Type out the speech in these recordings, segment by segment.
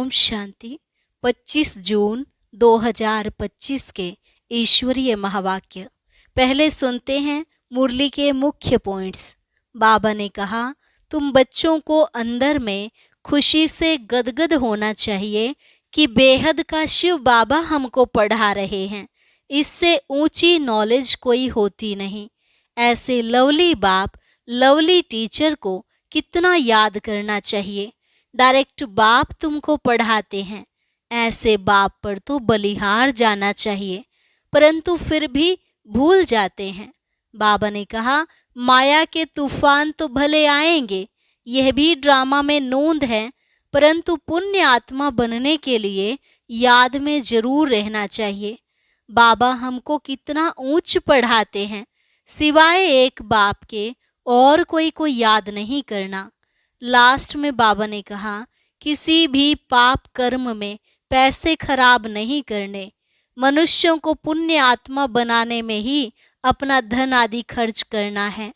ओम शांति। 25 जून 2025 के ईश्वरीय महावाक्य। पहले सुनते हैं मुरली के मुख्य पॉइंट्स। बाबा ने कहा, तुम बच्चों को अंदर में खुशी से गदगद होना चाहिए कि बेहद का शिव बाबा हमको पढ़ा रहे हैं। इससे ऊंची नॉलेज कोई होती नहीं। ऐसे लवली बाप, लवली टीचर को कितना याद करना चाहिए। डायरेक्ट बाप तुमको पढ़ाते हैं, ऐसे बाप पर तो बलिहार जाना चाहिए, परंतु फिर भी भूल जाते हैं। बाबा ने कहा, माया के तूफान तो भले आएंगे, यह भी ड्रामा में नोंद है, परंतु पुण्य आत्मा बनने के लिए याद में जरूर रहना चाहिए। बाबा हमको कितना ऊंच पढ़ाते हैं, सिवाय एक बाप के और कोई को याद नहीं करना। लास्ट में बाबा ने कहा, किसी भी पाप कर्म में पैसे खराब नहीं करने। मनुष्यों को पुण्य आत्मा बनाने में ही अपना धन आदि खर्च करना है।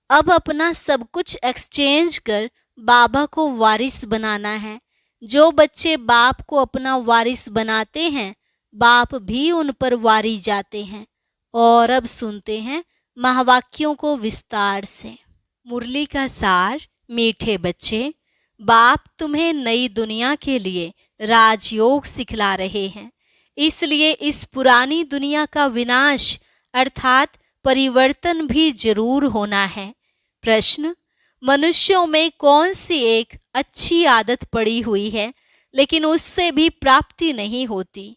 अब अपना सब कुछ एक्सचेंज कर बाबा को वारिस बनाना है। जो बच्चे बाप को अपना वारिस बनाते हैं, बाप भी उन पर वारी जाते हैं। और अब सुनते हैं महावाक्यों को विस्तार से। मुरली का सार। मीठे बच्चे, बाप तुम्हें नई दुनिया के लिए राजयोग सिखला रहे हैं। इसलिए इस पुरानी दुनिया का विनाश अर्थात परिवर्तन भी जरूर होना है। प्रश्न, मनुष्यों में कौन सी एक अच्छी आदत पड़ी हुई है लेकिन उससे भी प्राप्ति नहीं होती?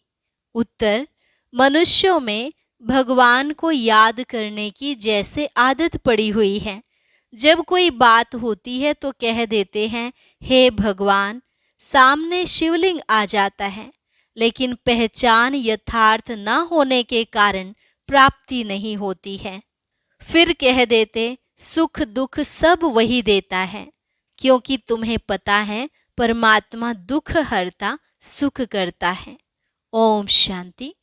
उत्तर, मनुष्यों में भगवान को याद करने की जैसे आदत पड़ी हुई है। जब कोई बात होती है तो कह देते हैं, हे भगवान। सामने शिवलिंग आ जाता है, लेकिन पहचान यथार्थ न होने के कारण प्राप्ति नहीं होती है। फिर कह देते, सुख दुख सब वही देता है, क्योंकि तुम्हें पता है परमात्मा दुख हरता सुख करता है। ओम शांति।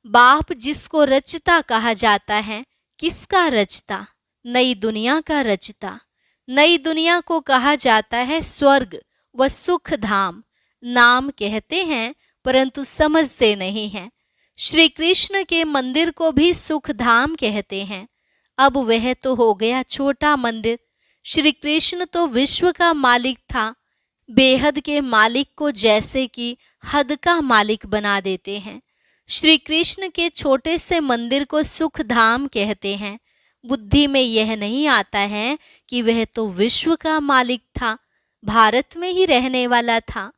बाप जिसको रचता कहा जाता है, किसका रचता? नई दुनिया का रचता। नई दुनिया को कहा जाता है स्वर्ग व सुख धाम। नाम कहते हैं परंतु समझते नहीं हैं। श्री कृष्ण के मंदिर को भी सुख धाम कहते हैं। अब वह तो हो गया छोटा मंदिर। श्री कृष्ण तो विश्व का मालिक था। बेहद के मालिक को जैसे कि हद का मालिक बना देते हैं। श्री कृष्ण के छोटे से मंदिर को सुख धाम कहते हैं। बुद्धि में यह नहीं आता है कि वह तो विश्व का मालिक था, भारत में ही रहने वाला था।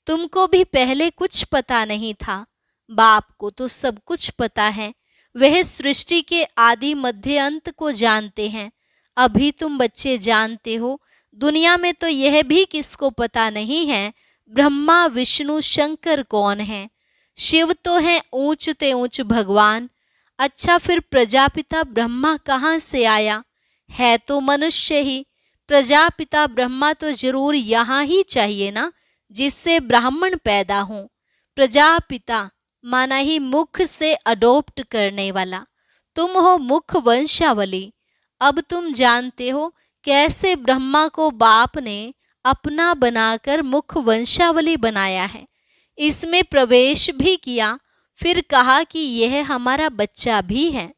तुमको भी पहले कुछ पता नहीं था, बाप को तो सब कुछ पता है। वह सृष्टि के आदि मध्य अंत को जानते हैं। अभी तुम बच्चे जानते हो। दुनिया में तो यह भी किसको पता नहीं है ब्रह्मा विष्णु शंकर कौन है। शिव तो है ऊंचते ऊंच भगवान। अच्छा, फिर प्रजापिता ब्रह्मा कहाँ से आया? है तो मनुष्य ही। प्रजापिता ब्रह्मा तो जरूर यहाँ ही चाहिए ना, जिससे ब्राह्मण पैदा हो। प्रजापिता माना ही मुख से अडॉप्ट करने वाला। तुम हो मुख वंशावली। अब तुम जानते हो कैसे ब्रह्मा को बाप ने अपना बनाकर मुख वंशावली बनाया है। इसमें प्रवेश भी किया, फिर कहा कि यह हमारा बच्चा भी है।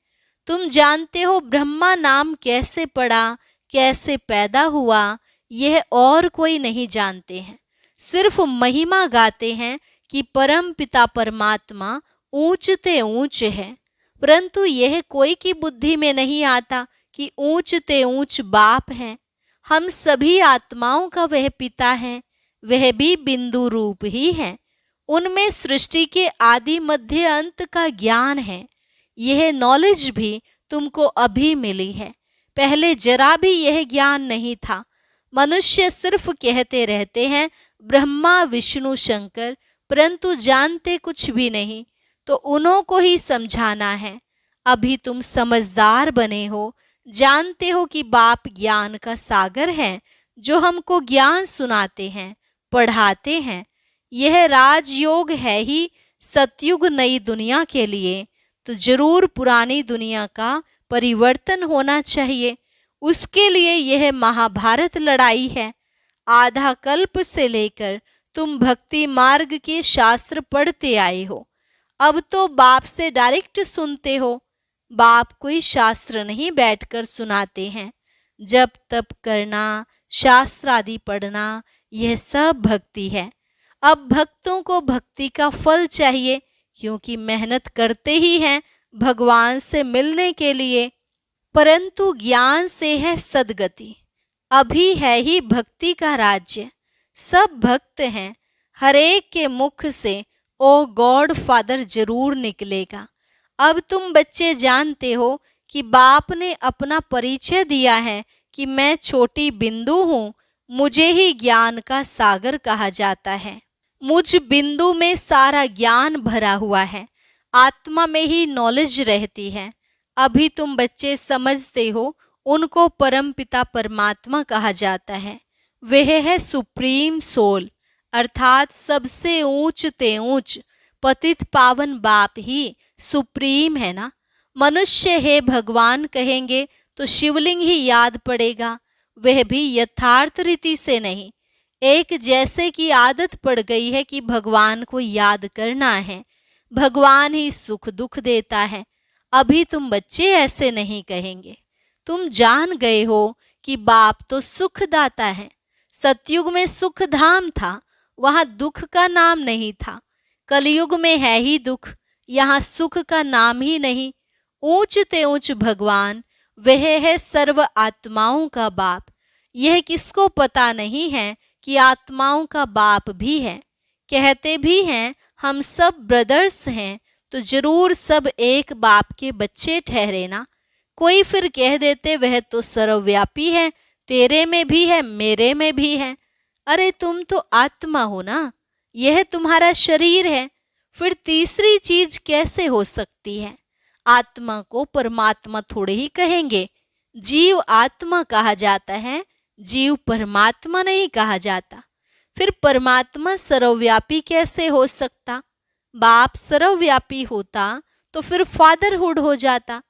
तुम जानते हो ब्रह्मा नाम कैसे पड़ा, कैसे पैदा हुआ, यह और कोई नहीं जानते हैं। सिर्फ महिमा गाते हैं कि परम पिता परमात्मा ऊंचते ऊंच है, परंतु यह कोई की बुद्धि में नहीं आता कि ऊंचते ऊंच बाप है। हम सभी आत्माओं का वह पिता है, वह भी बिंदु रूप ही है। उनमें सृष्टि के आदि मध्य अंत का ज्ञान है। यह नॉलेज भी तुमको अभी मिली है, पहले जरा भी यह ज्ञान नहीं था। मनुष्य सिर्फ कहते रहते हैं ब्रह्मा विष्णु शंकर, परंतु जानते कुछ भी नहीं। तो उन्हों को ही समझाना है। अभी तुम समझदार बने हो, जानते हो कि बाप ज्ञान का सागर है, जो हमको ज्ञान सुनाते हैं, पढ़ाते हैं। यह राजयोग है ही सतयुग नई दुनिया के लिए, तो जरूर पुरानी दुनिया का परिवर्तन होना चाहिए। उसके लिए यह महाभारत लड़ाई है। आधा कल्प से लेकर तुम भक्ति मार्ग के शास्त्र पढ़ते आए हो, अब तो बाप से डायरेक्ट सुनते हो। बाप कोई शास्त्र नहीं बैठकर सुनाते हैं। जप तप करना, शास्त्र आदि पढ़ना, यह सब भक्ति है। अब भक्तों को भक्ति का फल चाहिए, क्योंकि मेहनत करते ही हैं भगवान से मिलने के लिए। परंतु ज्ञान से है सद्गति, अभी है ही भक्ति का राज्य। सब भक्त हैं, हर एक के मुख से ओ गॉड फादर जरूर निकलेगा। अब तुम बच्चे जानते हो कि बाप ने अपना परिचय दिया है कि मैं छोटी बिंदु हूँ, मुझे ही ज्ञान का सागर कहा जाता है। मुझ बिंदु में सारा ज्ञान भरा हुआ है, आत्मा में ही नॉलेज रहती है। अभी तुम बच्चे समझते हो, उनको परम पिता परमात्मा कहा जाता है। वह है सुप्रीम सोल, अर्थात सबसे ऊंच ते ऊंच पतित पावन बाप ही सुप्रीम है ना। मनुष्य है भगवान कहेंगे तो शिवलिंग ही याद पड़ेगा, वह भी यथार्थ रीति से नहीं। एक जैसे की आदत पड़ गई है कि भगवान को याद करना है, भगवान ही सुख दुख देता है। अभी तुम बच्चे ऐसे नहीं कहेंगे, तुम जान गए हो कि बाप तो सुखदाता है। सतयुग में सुख धाम था, वहां दुख का नाम नहीं था। कलयुग में है ही दुख, यहाँ सुख का नाम ही नहीं। ऊंच ते ऊंच भगवान, वह है सर्व आत्माओं का बाप। यह किसको पता नहीं है कि आत्माओं का बाप भी है। कहते भी हैं हम सब ब्रदर्स हैं, तो जरूर सब एक बाप के बच्चे ठहरे ना। कोई फिर कह देते वह तो सर्वव्यापी है, तेरे में भी है मेरे में भी है। अरे तुम तो आत्मा हो ना, यह तुम्हारा शरीर है, फिर तीसरी चीज कैसे हो सकती है। आत्मा को परमात्मा थोड़े ही कहेंगे, जीव आत्मा कहा जाता है, जीव परमात्मा नहीं कहा जाता। फिर परमात्मा सर्वव्यापी कैसे हो सकता। बाप सर्वव्यापी होता तो फिर फादरहुड हो जाता।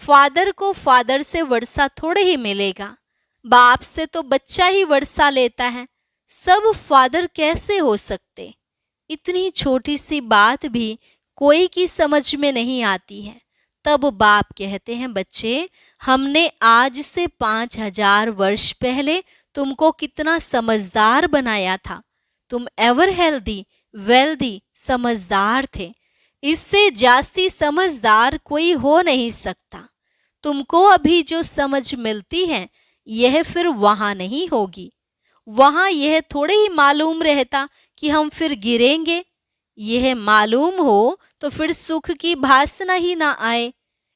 फादर को फादर से वर्षा थोड़े ही मिलेगा, बाप से तो बच्चा ही वर्षा लेता है। सब फादर कैसे हो सकते। इतनी छोटी सी बात भी कोई की समझ में नहीं आती है। तब बाप कहते हैं बच्चे, हमने आज से 5000 वर्ष पहले तुमको कितना समझदार बनाया था। तुम एवर हेल्दी वेल्दी समझदार थे, इससे जास्ती समझदार कोई हो नहीं सकता। तुमको अभी जो समझ मिलती है यह फिर वहां नहीं होगी। वहां यह थोड़े ही मालूम रहता कि हम फिर गिरेंगे। यह मालूम हो तो फिर सुख की भासना ही ना आए।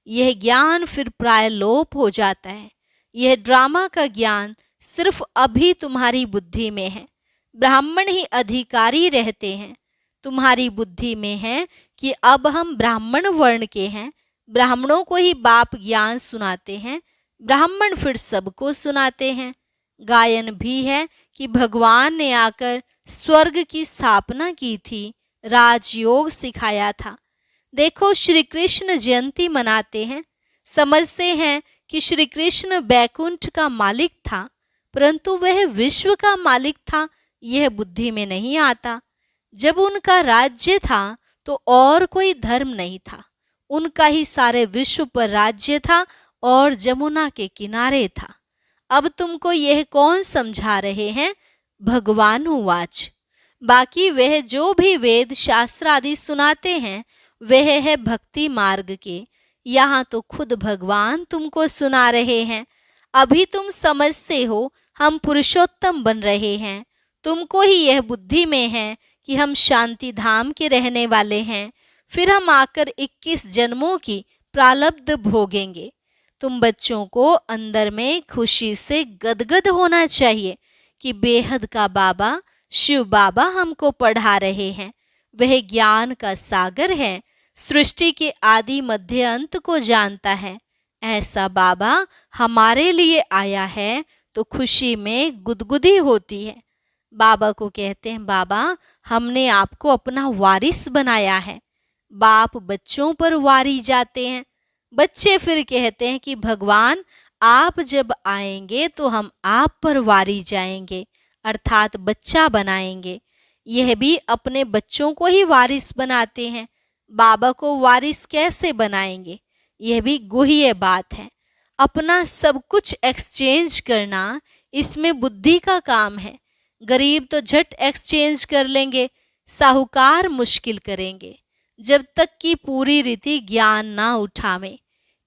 यह ज्ञान फिर प्राय लोप हो जाता है। यह ड्रामा का ज्ञान सिर्फ अभी तुम्हारी बुद्धि में है। ब्राह्मण ही अधिकारी रहते हैं। तुम्हारी बुद्धि में है कि अब हम ब्राह्मण वर्ण के हैं, ब्राह्मणों को ही बाप ज्ञान सुनाते हैं, ब्राह्मण फिर सबको सुनाते हैं। गायन भी है कि भगवान ने आकर स्वर्ग की स्थापना की थी, राजयोग सिखाया था। देखो श्री कृष्ण जयंती मनाते हैं, समझते हैं कि श्री कृष्ण बैकुंठ का मालिक था, परंतु वह विश्व का मालिक था यह बुद्धि में नहीं आता। जब उनका राज्य था तो और कोई धर्म नहीं था, उनका ही सारे विश्व पर राज्य था और जमुना के किनारे था। अब तुमको यह कौन समझा रहे हैं। भगवान उवाच। बाकी वह जो भी वेद शास्त्र आदि सुनाते हैं वह है भक्ति मार्ग के। यहाँ तो खुद भगवान तुमको सुना रहे हैं। अभी तुम समझते हो हम पुरुषोत्तम बन रहे हैं। तुमको ही यह बुद्धि में है कि हम शांति धाम के रहने वाले हैं, फिर हम आकर 21 जन्मों की प्रारब्ध भोगेंगे। तुम बच्चों को अंदर में खुशी से गदगद होना चाहिए कि बेहद का बाबा शिव बाबा हमको पढ़ा रहे हैं। वह ज्ञान का सागर है, सृष्टि के आदि मध्य अंत को जानता है। ऐसा बाबा हमारे लिए आया है तो खुशी में गुदगुदी होती है। बाबा को कहते हैं बाबा हमने आपको अपना वारिस बनाया है। बाप बच्चों पर वारी जाते हैं। बच्चे फिर कहते हैं कि भगवान आप जब आएंगे तो हम आप पर वारी जाएंगे, अर्थात बच्चा बनाएंगे। यह भी अपने बच्चों को ही वारिस बनाते हैं। बाबा को वारिस कैसे बनाएंगे, यह भी गुह्य बात है। अपना सब कुछ एक्सचेंज करना, इसमें बुद्धि का काम है। गरीब तो झट एक्सचेंज कर लेंगे, साहूकार मुश्किल करेंगे। जब तक कि पूरी रीति ज्ञान ना उठावे,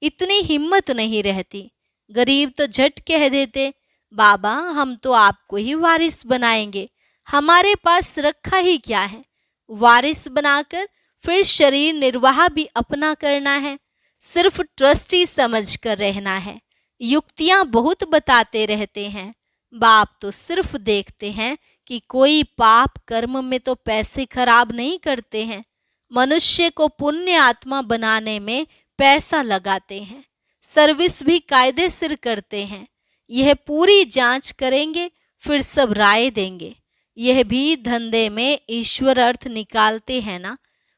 इतनी हिम्मत नहीं रहती। गरीब तो झट कह देते, बाबा हम तो आपको ही वारिस बनाएंगे, हमारे पास रखा ही क्या है। वारिस बनाकर फिर शरीर निर्वाह भी अपना करना है, सिर्फ ट्रस्टी समझ कर रहना है। युक्तियां बहुत बताते रहते हैं, बाप तो सिर्फ देखते हैं कि कोई पाप कर्म में तो पैसे खराब नहीं करते हैं। मनुष्य को पुण्य आत्मा बनाने में पैसा लगाते हैं, सर्विस भी कायदे सिर करते हैं। यह पूरी जांच करेंगे, फिर सब राय देंगे। यह भी धंधे में ईश्वर अर्थ निकालते हैं ना,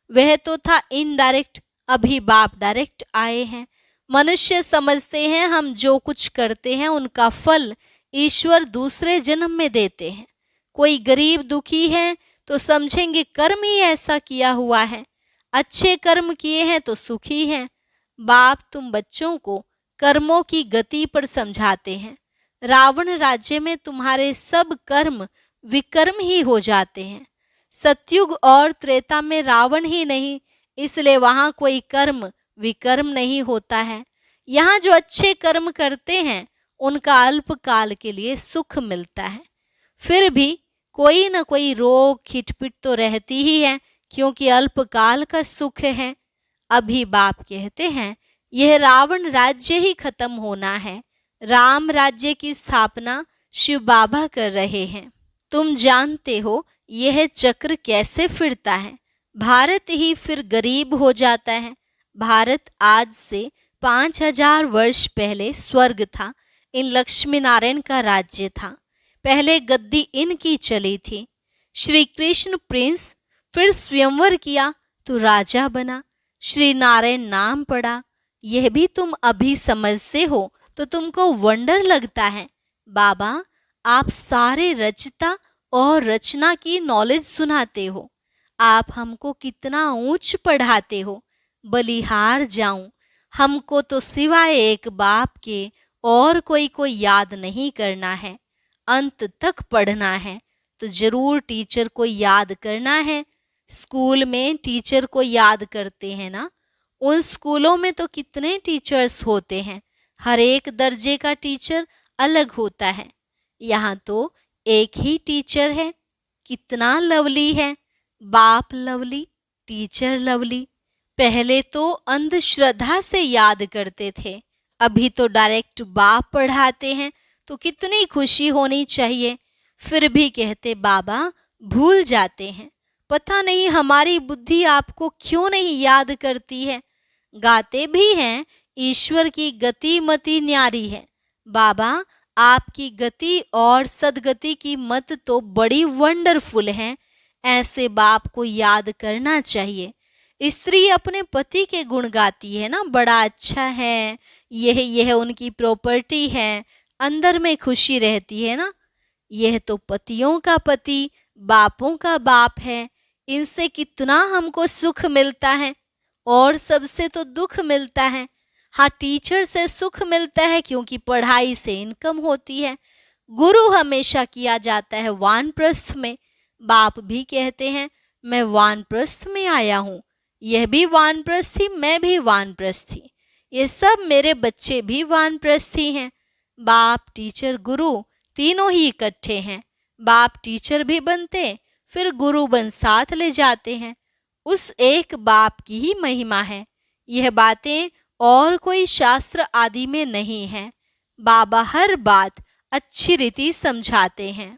वह तो था इनडायरेक्ट, अभी बाप डायरेक्ट आए हैं। मनुष्य समझते हैं हम जो कुछ करते हैं उनका फल ईश्वर दूसरे जन्म में देते हैं। कोई गरीब दुखी है तो समझेंगे कर्म ही ऐसा किया हुआ है, अच्छे कर्म किए हैं तो सुखी हैं। बाप तुम बच्चों को कर्मों की गति पर समझाते हैं। रावण राज्य में तुम्हारे सब कर्म विकर्म ही हो जाते हैं। सतयुग और त्रेता में रावण ही नहीं, इसलिए वहां कोई कर्म विकर्म नहीं होता है। यहाँ जो अच्छे कर्म करते हैं उनका अल्पकाल के लिए सुख मिलता है, फिर भी कोई न कोई रोग खिटपिट तो रहती ही है, क्योंकि अल्पकाल का सुख है। अभी बाप कहते हैं यह रावण राज्य ही खत्म होना है, राम राज्य की स्थापना शिव बाबा कर रहे हैं। तुम जानते हो यह चक्र कैसे फिरता है। भारत ही फिर गरीब हो जाता है। भारत आज से 5000 वर्ष पहले स्वर्ग था, इन लक्ष्मी नारायण का राज्य था। पहले गद्दी इनकी चली थी। श्री कृष्ण प्रिंस, फिर स्वयंवर किया तो राजा बना, श्री नारायण नाम पड़ा। यह भी तुम अभी समझते हो तो तुमको वंडर लगता है। बाबा आप सारे रचता और रचना की नॉलेज सुनाते हो, आप हमको कितना ऊंच पढ़ाते हो। बलिहार जाऊं, हमको तो सिवाय एक बाप के और कोई को याद नहीं करना है। अंत तक पढ़ना है तो जरूर टीचर को याद करना है। स्कूल में टीचर को याद करते हैं ना, उन स्कूलों में तो कितने टीचर्स होते हैं, हर एक दर्जे का टीचर अलग होता है। यहाँ तो एक ही टीचर है, कितना लवली है। बाप लवली, टीचर लवली। पहले तो अंधश्रद्धा से याद करते थे, अभी तो डायरेक्ट बाप पढ़ाते हैं, तो कितनी खुशी होनी चाहिए। फिर भी कहते बाबा भूल जाते हैं। पता नहीं हमारी बुद्धि आपको क्यों नहीं याद करती है। गाते भी हैं ईश्वर की गति मति न्यारी है। बाबा आपकी गति और सदगति की मत तो बड़ी वंडरफुल है। ऐसे बाप को याद करना चाहिए। स्त्री अपने पति के गुण गाती है ना, बड़ा अच्छा है, यह उनकी प्रॉपर्टी है, अंदर में खुशी रहती है ना। यह तो पतियों का पति, बापों का बाप है, इनसे कितना हमको सुख मिलता है और सबसे तो दुख मिलता है। हाँ, टीचर से सुख मिलता है क्योंकि पढ़ाई से इनकम होती है। गुरु हमेशा किया जाता है वानप्रस्थ में। बाप भी कहते हैं मैं वानप्रस्थ में आया हूँ, यह भी वानप्रस्थी, मैं भी वानप्रस्थी, ये सब मेरे बच्चे भी वानप्रस्थी हैं। बाप टीचर गुरु तीनों ही इकट्ठे हैं। बाप टीचर भी बनते, फिर गुरु बन साथ ले जाते हैं। उस एक बाप की ही महिमा है। यह बातें और कोई शास्त्र आदि में नहीं है। बाबा हर बात अच्छी रीति समझाते हैं।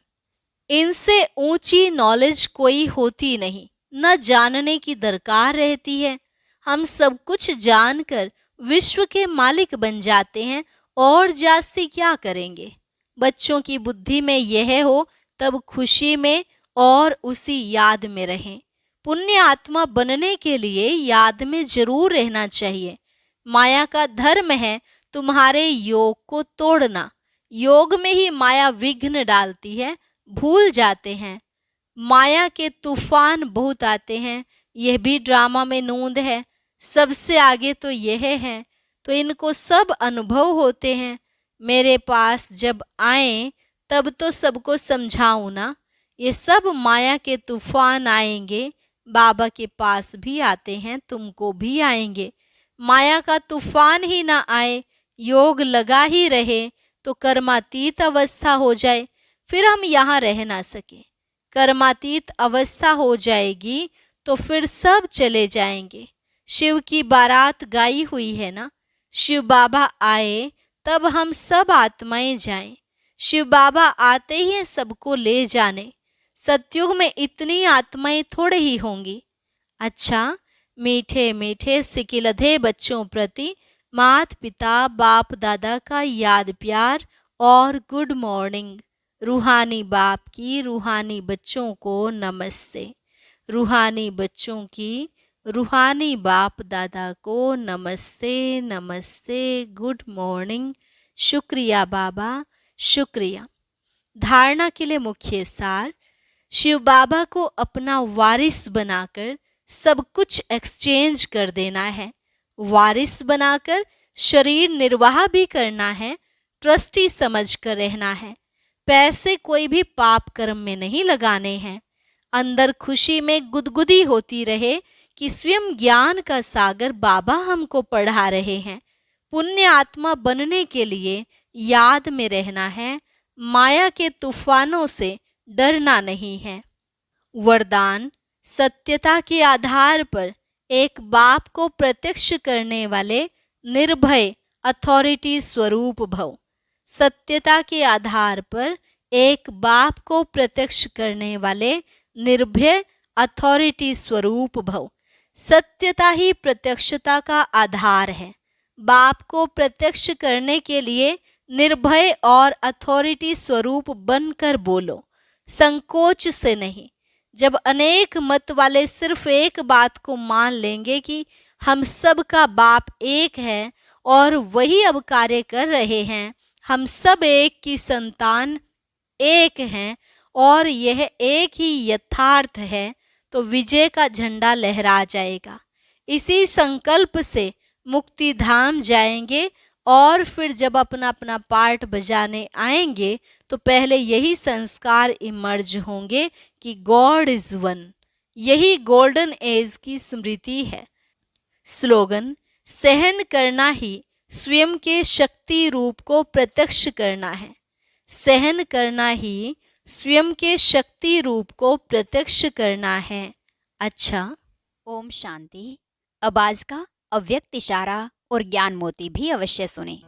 इनसे ऊंची नॉलेज कोई होती नहीं, न जानने की दरकार रहती है। हम सब कुछ जानकर विश्व के मालिक बन जाते हैं और जास्ती क्या करेंगे। बच्चों की बुद्धि में यह हो तब खुशी में और उसी याद में रहें। पुण्य आत्मा बनने के लिए याद में जरूर रहना चाहिए। माया का धर्म है तुम्हारे योग को तोड़ना। योग में ही माया विघ्न डालती है, भूल जाते हैं। माया के तूफान बहुत आते हैं, यह भी ड्रामा में नोंद है। सबसे आगे तो यह है, तो इनको सब अनुभव होते हैं। मेरे पास जब आए तब तो सबको समझाऊं ना। ये सब माया के तूफान आएंगे, बाबा के पास भी आते हैं, तुमको भी आएंगे। माया का तूफान ही ना आए, योग लगा ही रहे तो कर्मातीत अवस्था हो जाए, फिर हम यहाँ रह ना सके। कर्मातीत अवस्था हो जाएगी तो फिर सब चले जाएंगे। शिव की बारात गाई हुई है ना, शिव बाबा आए तब हम सब आत्माएं जाएं। शिव बाबा आते ही सबको ले जाने। सतयुग में इतनी आत्माएं थोड़े ही होंगी। अच्छा, मीठे मीठे सिकिलधे बच्चों प्रति माता पिता बाप दादा का याद प्यार और गुड मॉर्निंग। रूहानी बाप की रूहानी बच्चों को नमस्ते। रूहानी बच्चों की रूहानी बाप दादा को नमस्ते नमस्ते, गुड मॉर्निंग। शुक्रिया बाबा, शुक्रिया। धारणा के लिए मुख्य सार, शिव बाबा को अपना वारिस बनाकर सब कुछ एक्सचेंज कर देना है। वारिस बनाकर शरीर निर्वाह भी करना है, ट्रस्टी समझकर रहना है। पैसे कोई भी पाप कर्म में नहीं लगाने हैं। अंदर खुशी में गुदगुदी होती रहे कि स्वयं ज्ञान का सागर बाबा हमको पढ़ा रहे हैं। पुण्य आत्मा बनने के लिए याद में रहना है, माया के तूफानों से डरना नहीं है। वरदान, सत्यता के आधार पर एक बाप को प्रत्यक्ष करने वाले निर्भय अथॉरिटी स्वरूप भव। सत्यता के आधार पर एक बाप को प्रत्यक्ष करने वाले निर्भय अथॉरिटी स्वरूप भव। सत्यता ही प्रत्यक्षता का आधार है। बाप को प्रत्यक्ष करने के लिए निर्भय और अथॉरिटी स्वरूप बनकर बोलो, संकोच से नहीं। जब अनेक मत वाले सिर्फ एक बात को मान लेंगे कि हम सब का बाप एक है और वही अब कार्य कर रहे हैं, हम सब एक की संतान एक हैं और यह एक ही यथार्थ है, तो विजय का झंडा लहरा जाएगा। इसी संकल्प से मुक्ति धाम जाएंगे और फिर जब अपना अपना पार्ट बजाने आएंगे तो पहले यही संस्कार इमर्ज होंगे कि गॉड इज वन। यही गोल्डन एज की स्मृति है। स्लोगन, सहन करना ही स्वयं के शक्ति रूप को प्रत्यक्ष करना है। सहन करना ही स्वयं के शक्ति रूप को प्रत्यक्ष करना है। अच्छा, ओम शांति। अब आज का अव्यक्त इशारा और ज्ञान मोती भी अवश्य सुने।